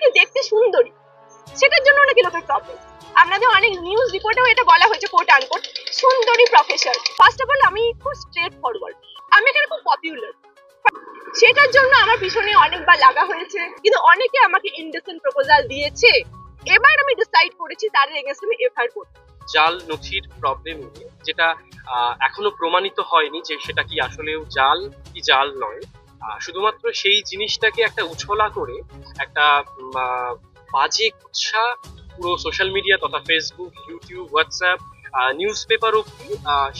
নাকি দেখতে সুন্দরী, সেটার জন্য নাকি লোকের প্রবলেম। আপনাদের অনেক নিউজ রিপোর্টেও এটা বলা হয়েছে কোট আনকোট সুন্দরী প্রফেসর। ফার্স্ট অফ অল আমি খুব স্ট্রেট ফরওয়ার্ড, আমি এখানে খুব পপুলার, সেটার জন্য আমার পিছনে অনেকবার লাগা হয়েছে, কিন্তু অনেকে আমাকে ইনডিসেন্ট প্রপোজাল দিয়েছে। এবার আমি ডিসাইড করেছি তাদের এগেইনস্ট আমি এফআইআর করব। জাল নথির প্রবলেম নিয়ে, যেটা এখনো প্রমাণিত হয়নি যে সেটা কি আসলেও জাল কি জাল নয়, শুধুমাত্র সেই জিনিসটাকে একটা উছলা করে একটা বাজে কুৎসা পুরো সোশ্যাল মিডিয়া তথা Facebook, YouTube, WhatsApp, news paper অব্দি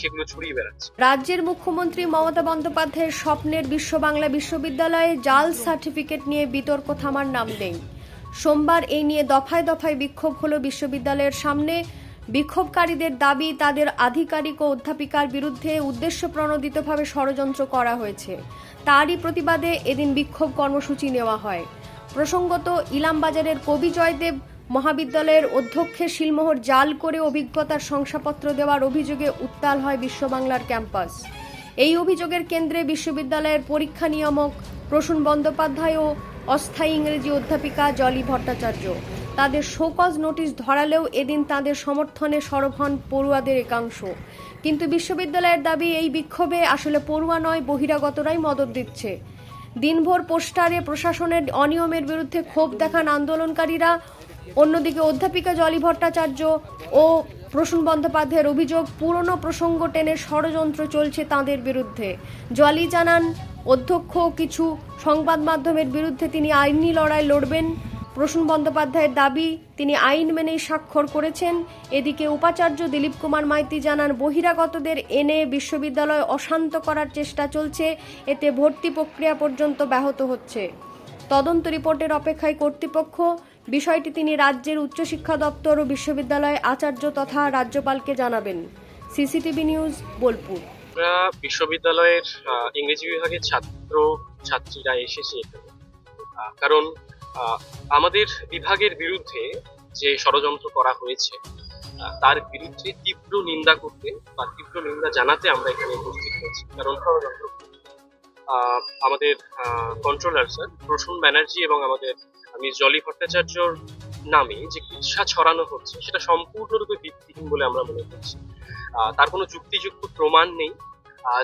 সেগুলো ছড়িয়ে বেড়াচ্ছে। রাজ্যের মুখ্যমন্ত্রী মমতা বন্দ্যোপাধ্যায়ের স্বপ্নের বিশ্ব বাংলা বিশ্ববিদ্যালয়ে জাল সার্টিফিকেট নিয়ে বিতর্ক থামার নাম নেই। সোমবার এই নিয়ে দফায় দফায় বিক্ষোভ হলো বিশ্ববিদ্যালয়ের সামনে। বিক্ষোভকারীদের দাবি, তাদের আধিকারিক ও অধ্যাপিকার বিরুদ্ধে উদ্দেশ্যপ্রণোদিতভাবে ষড়যন্ত্র করা হয়েছে। তারই প্রতিবাদে এদিন বিক্ষোভ কর্মসূচি নেওয়া হয়। প্রসঙ্গত, ইলামবাজারের কবি জয়দেব মহাবিদ্যালয়ের অধ্যক্ষের শিলমোহর জাল করে অভিজ্ঞতার শংসাপত্র দেওয়ার অভিযোগে উত্তাল হয় বিশ্ববাংলার ক্যাম্পাস। এই অভিযোগের কেন্দ্রে বিশ্ববিদ্যালয়ের পরীক্ষা নিয়ামক প্রসূন বন্দ্যোপাধ্যায় ও অস্থায়ী ইংরেজি অধ্যাপিকা জলি ভট্টাচার্য। তাদের শোকজ নোটিশ ধরালেও এদিন তাদের সমর্থনে সরব হন পড়ুয়াদের একাংশ। কিন্তু বিশ্ববিদ্যালয়ের দাবি, এই বিক্ষোভে আসলে পড়ুয়া নয়, বহিরাগতরাই মদদ দিচ্ছে। দিনভর পোস্টারে প্রশাসনের অনিয়মের বিরুদ্ধে ক্ষোভ দেখান আন্দোলনকারীরা। অন্যদিকে অধ্যাপিকা জলি ভট্টাচার্য ও প্রসূন বন্দ্যোপাধ্যায়ের অভিযোগ, পুরনো প্রসঙ্গ টেনে ষড়যন্ত্র চলছে তাঁদের বিরুদ্ধে। জলি জানান, অধ্যক্ষ কিছু সংবাদ মাধ্যমের বিরুদ্ধে তিনি আইনি লড়াই লড়বেন। প্রসূন বন্দ্যোপাধ্যায়ের দাবি, তিনি আইন মেনেই স্বাক্ষর করেছেন। এদিকে উপাচার্য দিলীপ কুমার মাইতি জানান, বহিরাগতদের এনে বিশ্ববিদ্যালয় অশান্ত করার চেষ্টা চলছে, এতে ভর্তি প্রক্রিয়া পর্যন্ত ব্যাহত হচ্ছে। তদন্ত রিপোর্টের অপেক্ষায় কর্তৃপক্ষ। বিষয়টি তিনি রাজ্যের উচ্চশিক্ষা দপ্তর ও বিশ্ববিদ্যালয় আচার্য তথা রাজ্যপালকে জানাবেন। CCTV news, Bolpur. আমরা বিশ্ববিদ্যালয়ের ইংরেজি বিভাগের ছাত্র ছাত্রীরা এসেছে এখানে কারণ আমাদের বিভাগের বিরুদ্ধে যে ষড়যন্ত্র করা হয়েছে তার বিরুদ্ধে তীব্র নিন্দা করতে বা তীব্র নিন্দা জানাতে আমরা এখানে উপস্থিত হয়েছি। কারণ আমাদের কন্ট্রোলার স্যার প্রসূন ব্যানার্জি এবং আমাদের মিস জলি ভট্টাচার্যর নামে যে কুৎসা ছড়ানো হচ্ছে সেটা সম্পূর্ণরূপে ভিত্তিহীন বলে আমরা মনে করছি। তার কোনো যুক্তিযুক্ত প্রমাণ নেই।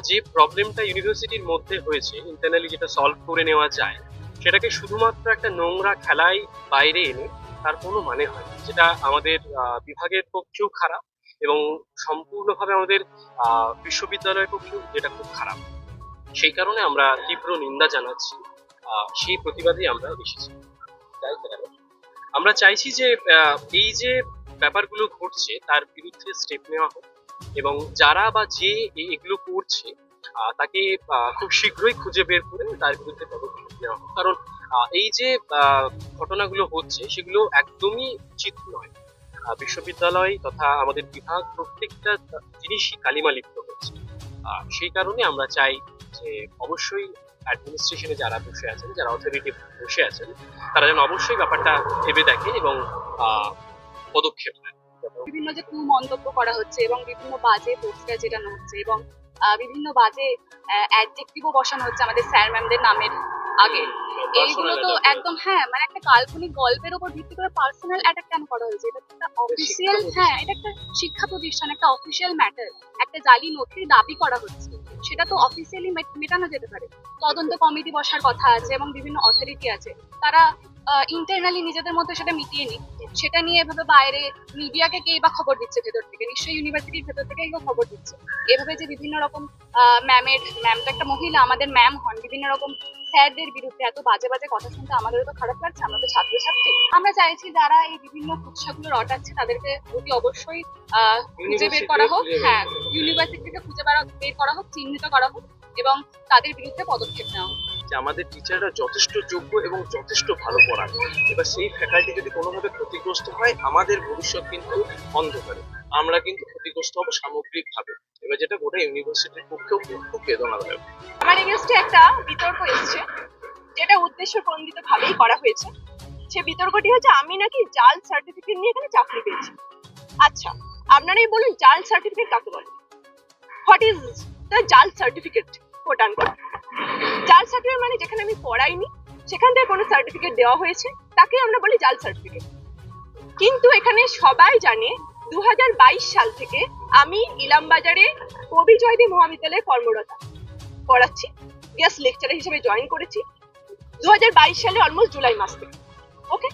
যে প্রবলেমটা ইউনিভার্সিটির মধ্যে হয়েছে, ইন্টারনালি যেটা সলভ করে নেওয়া যায়, সেটাকে শুধুমাত্র একটা নোংরা খেলায় বাইরে এনে তার কোনো মানে হয় না, যেটা আমাদের বিভাগের পক্ষেও খারাপ এবং সম্পূর্ণভাবে আমাদের বিশ্ববিদ্যালয়ের পক্ষেও যেটা খুব খারাপ। সেই কারণে আমরা তীব্র নিন্দা জানাচ্ছি, সেই প্রতিবাদে আমরা এসেছি। আমরা চাইছি যে এই যে ব্যাপারগুলো ঘটছে তার বিরুদ্ধে স্টেপ নেওয়া হোক এবং যারা বা যে এগুলো করছে তাকে খুব শীঘ্রই খুঁজে বের করে তার বিরুদ্ধে পদক্ষেপ নেওয়া হোক। কারণ এই যে ঘটনাগুলো হচ্ছে সেগুলো একদমই উচিত নয়। বিশ্ববিদ্যালয় তথা আমাদের বিভাগ প্রত্যেকটা জিনিসই কালিমা লিপ্ত হচ্ছে। সেই কারণে আমরা চাই যে অবশ্যই অ্যাডমিনিস্ট্রেশনে যারা বসে আছেন, যারা অথরিটি বসে আছেন, তারা যেন অবশ্যই ব্যাপারটা ভেবে দেখেন এবং পদক্ষেপ নেন। বিভিন্ন যে মন্তব্য করা হচ্ছে এবং বিভিন্ন বাজে পোস্টার যেটানো হচ্ছে এবং বিভিন্ন বাজে অ্যাডজেক্টিভও বসানো হচ্ছে আমাদের স্যার ম্যামদের নামের আগে, এইগুলো তো একদম মানে একটা কাল্পনিক গল্পের উপর ভিত্তি করে পার্সোনাল অ্যাটাক কেন করা হয়েছে? এটা একটা অফিসিয়াল, এটা একটা শিক্ষা প্রতিষ্ঠান, একটা অফিসিয়াল ম্যাটার। একটা জালি নথির দাবি করা হচ্ছে, সেটা তো অফিসিয়ালি মেটানো যেতে পারে। তদন্ত কমিটি বসার কথা আছে এবং বিভিন্ন অথরিটি আছে, তারা ইন্টারনালি নিজেদের মধ্যে সেটা মিটিয়ে নিক। সেটা নিয়ে এভাবে বাইরে মিডিয়াকে কে বা খবর দিচ্ছে ভেতর থেকে? নিশ্চয়ই ইউনিভার্সিটির ভেতর থেকে কেউ খবর দিচ্ছে। এভাবে যে বিভিন্ন রকম ম্যাম তো একটা মহিলা, আমাদের ম্যাম হন, বিভিন্ন রকম স্যারদের বিরুদ্ধে এত বাজে বাজে কথা শুনতে আমাদেরও তো খারাপ লাগছে। আমরা তো ছাত্রছাত্রী। আমরা চাইছি যারা এই বিভিন্ন কুৎসাগুলো রটাচ্ছে তাদেরকে অতি অবশ্যই খুঁজে বের করা হোক। ইউনিভার্সিটি থেকে খুঁজে বের করা হোক, চিহ্নিত করা হোক এবং তাদের বিরুদ্ধে পদক্ষেপ নেওয়া হোক। আমাদের টিচাররা যথেষ্ট যোগ্য এবং যথেষ্ট ভালো পড়ান। এবার সেই ফ্যাকাল্টি যদি কোনোভাবে ক্ষতিগ্রস্ত হয়, আমাদের ভবিষ্যৎ কিন্তু অন্ধকারে, আমরা কিন্তু ক্ষতিগ্রস্ত হবো সামগ্রিকভাবে। এবার যেটা গোটা ইউনিভার্সিটির পক্ষেও খুব বেদনাদায়ক। আমার এগেইনস্টে একটা বিতর্ক এসেছে, যেটা উদ্দেশ্যপ্রণোদিত ভাবেই করা হয়েছে। সে বিতর্কটি হচ্ছে আমি নাকি জাল সার্টিফিকেট নিয়ে এখানে চাকরি পেয়েছি। আচ্ছা, আপনারাই বলুন জাল সার্টিফিকেট কাকে বলে? হোয়াট ইজ দ্য জাল সার্টিফিকেট? কোট আনকোট জাল সার্টিফিকেট মানে যেখানে আমি পড়াইনি সেখান থেকে কোনো সার্টিফিকেট দেওয়া হয়েছে, তাকে আমরা বলি জাল সার্টিফিকেট। কিন্তু এখানে সবাই জানে 2022 সাল থেকে আমি ইলামবাজারে কবি জয়দেব মহাবিদ্যালয়ে কর্মরত পড়াচ্ছি, গেস্ট লেকচারার হিসেবে জয়েন করেছি 2022 সালে অলমোস্ট জুলাই মাস থেকে। ওকে,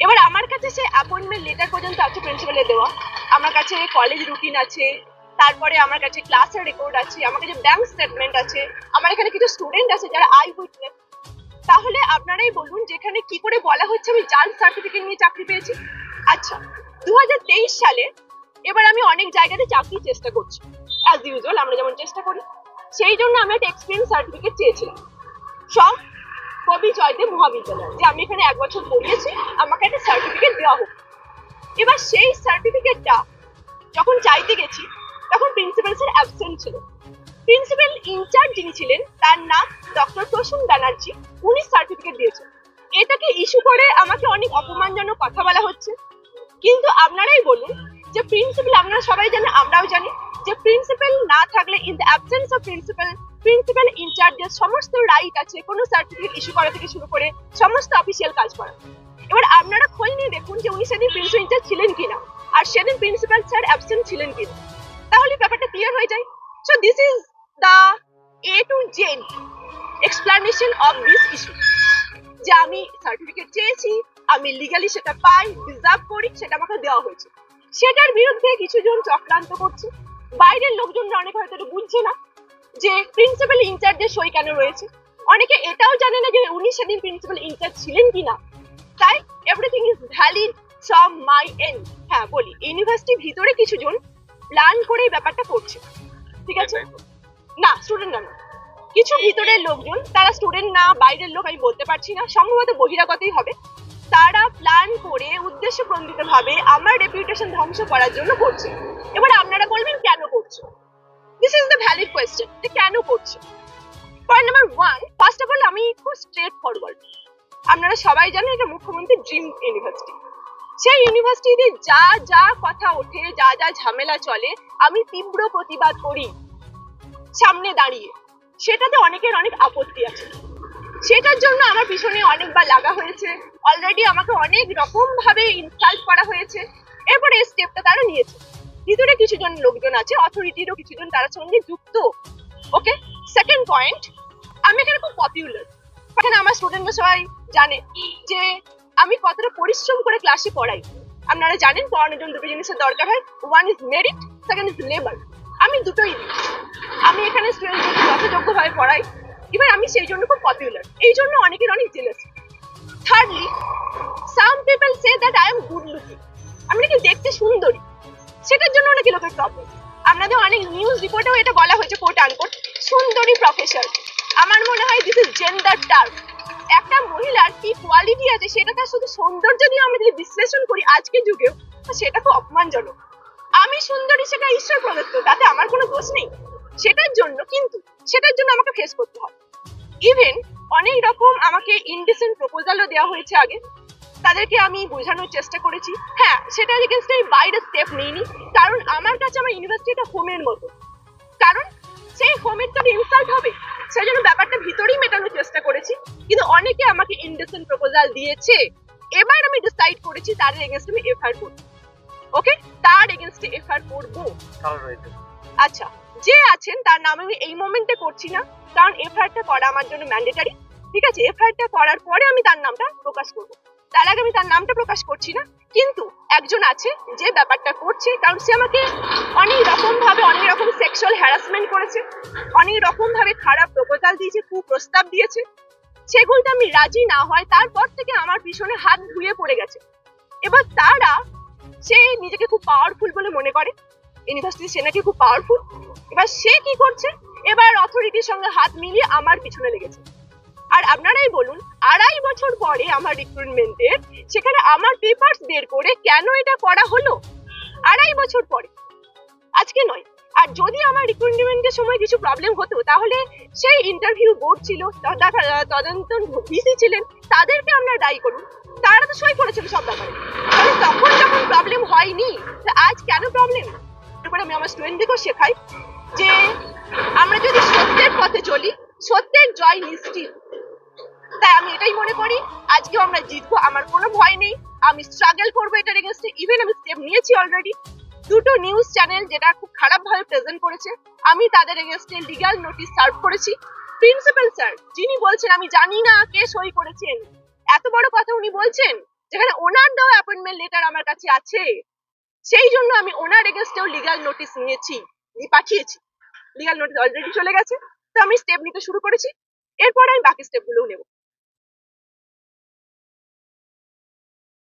এবার আমার কাছে সে অ্যাপয়েন্টমেন্ট লেটার পর্যন্ত আছে প্রিন্সিপালের দেওয়া, আমার কাছে কলেজ রুটিন আছে, তারপরে আমার কাছে ক্লাসের রেকর্ড আছে, আমার কাছে ব্যাংক স্টেটমেন্ট আছে, আমার এখানে কিছু স্টুডেন্ট আছে যারা আই উইটনেস। তাহলে আপনারাই বলুন যেখানে কি করে বলা হচ্ছে আমি জাল সার্টিফিকেট নিয়ে চাকরি পেয়েছি। আচ্ছা, 2023 সালে এবার আমি অনেক জায়গাতে চাকরির চেষ্টা করছি, অ্যাজ ইউজুয়াল আমরা যেমন চেষ্টা করি। সেই জন্য আমি একটা এক্সপিরিয়েন্স সার্টিফিকেট চেয়েছিলাম সব কবি জয়দেব মহাবিদ্যালয়, যে আমি এখানে 1 বছর পড়িয়েছি, আমাকে একটা সার্টিফিকেট দেওয়া হোক। এবার সেই সার্টিফিকেটটা যখন চাইতে গেছি তখন প্রিন্সিপাল স্যার অ্যাবসেন্ট ছিল। প্রিন্সিপাল ইনচার্জ যিনি ছিলেন তার নাম ডক্টর প্রসূন ব্যানার্জি, উনি সার্টিফিকেট দিয়েছেন। এটাকে ইস্যু করে আমাকে অনেক অপমানজনক কথা বলা হচ্ছে। কিন্তু আপনারাই বলুন যে প্রিন্সিপাল, আপনারা সবাই জানেন, আমরাও জানি যে প্রিন্সিপাল না থাকলে in the absence of principal ইনচার্জের সমস্ত রাইট আছে কোনো সার্টিফিকেট ইস্যু করা থেকে শুরু করে সমস্ত অফিসিয়াল কাজ করা। এবার আপনারা খোঁজ নিয়ে দেখুন যে উনি সেদিন প্রিন্সিপাল ইনচার্জ ছিলেন কিনা, আর সেদিন প্রিন্সিপাল স্যার অ্যাবসেন্ট ছিলেন কিনা, তাহলে ব্যাপারটা ক্লিয়ার হয়ে যায়। So this is the A to Z explanation of this issue, যে আমি সার্টিফিকেট চেয়েছি, আমি লিগালি সেটা পাই, ডিজার্ভ করি, সেটা আমাকে দেওয়া হয়েছে। সেটার বিরুদ্ধে কিছুজন চক্রান্ত করছে, বাইরের লোকজনরা অনেক হয়তো এটা বুঝছে না যে প্রিন্সিপাল ইনচার্জের সই কেন রয়েছে, অনেকে এটাও জানে না যে উনি সেদিন প্রিন্সিপাল ইনচার্জ ছিলেন কিনা। তাই everything is valid from my and. হ্যাঁ বলি, ইউনিভার্সিটির ভিতরে কিছুজন প্ল্যান করে এই ব্যাপারটা করছে, ঠিক আছে? না, স্টুডেন্টরা না, কিছু ভিতরের লোকজন, তারা স্টুডেন্ট না বাইরের লোক আমি বলতে পারছি না, সম্ভবত বহিরাগতই হবে, তারা প্ল্যান করে উদ্দেশ্যপ্রণোদিত ভাবে আমার রেপুটেশন ধ্বংস করার জন্য করছে। এবার আপনারা বলবেন কেন করছে? This is the valid question, যে কেন করছে। Point number 1, first of all আমি খুব স্ট্রেট ফরওয়ার্ড। আপনারা সবাই জানেন এটা মুখ্যমন্ত্রী ড্রিম ইউনিভার্সিটি। সেই ইউনিভার্সিটিতে যা যা কথা ওঠে, যা যা ঝামেলা চলে, আমি তীব্র প্রতিবাদ করি সামনে দাঁড়িয়ে। সেটাতে অনেকের অনেক আপত্তি আছে, সেটার জন্য আমার পিছনে অনেকবার লাগা হয়েছে, অলরেডি আমাকে অনেক রকম ভাবে ইনসাল্ট করা হয়েছে। এরপরে এই স্টেপটা তারা নিয়েছে। ভিতরে কিছুজন লোকজন আছে, অথরিটিরও কিছুজন তার সঙ্গে যুক্ত। ওকে, সেকেন্ড পয়েন্ট, আমি এখানে খুব পপুলার। এখানে আমার স্টুডেন্টরা সবাই জানে যে আমি কতটা পরিশ্রম করে ক্লাসে পড়াই। আপনারা জানেন পড়ানোর জন্য দুটো জিনিসের দরকার হয়, one is merit, second is labour. আমি দুটোই দিই। আমি এখানে স্টুডেন্টদের যথাযোগ্যভাবে পড়াই, এবার আমি সেই জন্য খুব পপুলার, এই জন্য অনেকের অনেক jealous. Thirdly, some people say that I am good looking, আমি নাকি দেখতে সুন্দরী, সেটার জন্য অনেক লোকের প্রবলেম। আপনাদের অনেক নিউজ রিপোর্টেও এটা বলা হয়েছে, কোট আনকোট, সুন্দরী প্রফেসর। আমার মনে হয় দিস ইজ জেন্ডার টার্ম। একটা মহিলার কি কোয়ালিটি আছে সেটা তার শুধু সৌন্দর্য দিয়ে আমরা যদি বিশ্লেষণ করি আজকের যুগেও, সেটা খুব অপমানজনক। আমি সুন্দরী, সেটা ঈশ্বর প্রদত্ত, তাতে আমার কোনো দোষ নেই। সেটার জন্য আমাকে ফেস করতে হয়। ইভেন অনেক রকম আমাকে ইনডিসেন্ট প্রপোজালও দেওয়া হয়েছে আগে, তাদেরকে আমি বোঝানোর চেষ্টা করেছি। হ্যাঁ, সেটার এগেইনস্টে আমি বাইরে স্টেপ নিইনি, কারণ আমার কাছে আমার ইউনিভার্সিটিটা হোমের মতো। কারণ সেই হোমের তো ইনসাল্ট হবে, সেই জন্য ব্যাপারটা ভিতরেই মেটানোর চেষ্টা করেছি। কিন্তু অনেকে আমাকে ইনডিসেন্ট প্রপোজাল দিয়েছে, এবার আমি ডিসাইড করেছি তার এগেইনস্টে আমি এফআইআর করব। ওকে, তার এগেইনস্টে এফআইআর করব। আচ্ছা, যে আছেন তার নাম আমি এই মোমেন্টে করছি না, কারণ এফআইআরটা করা আমার জন্য ম্যান্ডেটরি। ঠিক আছে, এফআইআরটা করার পরে আমি তার নামটা প্রকাশ করব, তার আগে আমি তার নামটা প্রকাশ করছি না। কিন্তু একজন আছে যে ব্যাপারটা করছে, কারণ সে আমাকে অনেক রকম ভাবে অনেক রকম সেক্সুয়াল হ্যারাসমেন্ট করেছে, অনেক রকম ভাবে খারাপ প্রপোজাল দিয়েছে, কুপ্রস্তাব দিয়েছে। সেগুলোতে আমি রাজি না হয় তারপর থেকে আমার পিছনে হাত ধুয়ে পড়ে গেছে। এবার তারা, সে নিজেকে খুব পাওয়ারফুল বলে মনে করে, ইউনিভার্সিটি সে নাকি খুব পাওয়ারফুল। এবার সে কি করছে, এবার অথরিটির সঙ্গে হাত মিলিয়ে আমার পিছনে লেগেছে। আর আপনারাই বলুন, 2.5 বছর পরে আমার রিক্রুটমেন্টের, সেখানে আমার পেপারস বের করে কেন এটা করা হলো? 2.5 বছর পরে, আজকে নয়। আর যদি আমার রিক্রুটমেন্টের সময় কিছু প্রবলেম হতো, তাহলে সেই ইন্টারভিউ বোর্ড ছিল, তদন্ত ভিসি ছিলেন, তাদেরকে আমরা দায়ী করুন। তারা তো সই করেছিল সব ব্যাপারে, তাহলে তখন যখন প্রবলেম হয়নি, আজ কেন প্রবলেম? এরপরে আমি আমার স্টুডেন্টদেরকেও শেখাই যে আমরা যদি সত্যের পথে চলি, সত্যের জয় নিশ্চিত। তাই আমি এটাই মনে করি আজকেও আমরা জিতবো, আমার কোনো ভয় নেই, আমি স্ট্রাগল করবো এটার এগেনস্টে। ইভেন আমি স্টেপ নিয়েছি অলরেডি। দুটো নিউজ চ্যানেল যেটা খুব খারাপ ভাবে প্রেজেন্ট করেছে, আমি তাদের এগেনস্টে লিগ্যাল নোটিশ সার্ভ করেছি। প্রিন্সিপাল স্যার যিনি বলছেন আমি জানি না কে সই করেছেন, এত বড় কথা উনি বলছেন, যেখানে ওনার দেওয়া অ্যাপয়েন্টমেন্ট লেটার আমার কাছে আছে, সেই জন্য আমি ওনার এগেনস্টেও লিগ্যাল নোটিশ নিয়েছি, পাঠিয়েছি। লিগ্যাল নোটিশ অলরেডি চলে গেছে, তো আমি স্টেপ নিতে শুরু করেছি, এরপর আমি বাকি স্টেপগুলোও নেব।